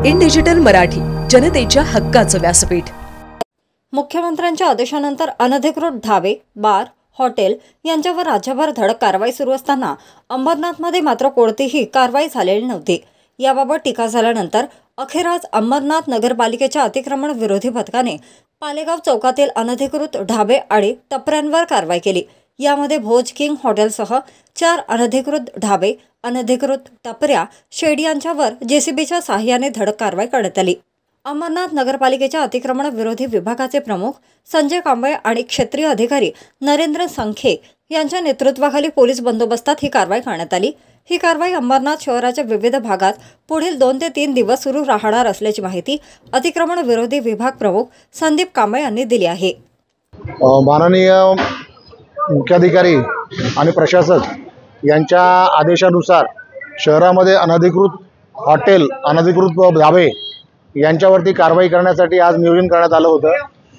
In digital Marathi, जनतेच्या हक्काचं व्यासपीठ। मुख्यमंत्र्यांच्या आदेशानंतर अनधिकृत ढाबे, बार, हॉटेल यांच्यावर राज्यभर धडक कारवाई सुरू असताना अंबरनाथमध्ये मात्र कोणतीही कारवाई झालेली नव्हती। याबाबत टीका झाल्यानंतर अखेर आज अंबरनाथ नगरपालिकेच्या अतिक्रमण विरोधी पथकाने पालेगाव चौकातील अनधिकृत ढाबे आणि टपऱ्यांवर कारवाई केली। यामध्ये भोज किंग हॉटेलसह 4 अनधिकृत ढाबे, अनधिकृत टपऱ्या, शेड यांच्यावर जेसीबीच्या सहाय्याने धडक कारवाई करण्यात आली। अंबरनाथ नगरपालिकेच्या अतिक्रमण विरोधी विभागाचे प्रमुख संजय कांबळे आणि क्षेत्रीय अधिकारी नरेंद्र संखे यांच्या नेतृत्वाखाली पोलीस बंदोबस्तात ही कारवाई करण्यात आली। ही कारवाई अंबरनाथ शहराच्या विविध भागात पुढील 2 ते 3 दिवस सुरू राहणार असल्याची माहिती अतिक्रमण विरोधी विभाग प्रमुख संदीप कांबळे यांनी दिली आहे। माननीय मुख्याधिकारी आणि प्रशासक यांच्या आदेशानुसार शहरामध्ये अनधिकृत हॉटेल, अनधिकृत धाबे यांच्यावरती कारवाई करण्यासाठी आज नियोजन करण्यात आलं होतं।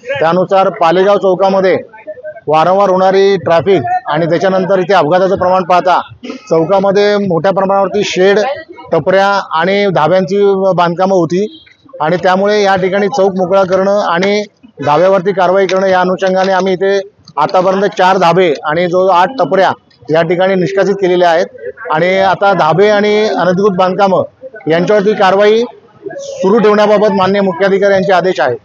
त्यानुसार पालेगाव चौकामध्ये वारंवार होणारी ट्रॅफिक आणि त्याच्यानंतर इथे अपघाताचं प्रमाण पाहता चौकामध्ये मोठ्या प्रमाणावरती शेड, टपऱ्या आणि धाब्यांची बांधकामं होती आणि त्यामुळे या ठिकाणी चौक मोकळा करणं आणि धाब्यावरती कारवाई करणं या अनुषंगाने आम्ही इथे आतापर्यंत 4 धाबे आणि जो 8 टपऱ्या या ठिकाणी निष्कासित केलेल्या आहेत आणि आता धाबे आणि अनधिकृत बांधकामं यांच्यावरती कारवाई सुरू ठेवण्याबाबत माननीय मुख्याधिकारी यांचे आदेश आहेत।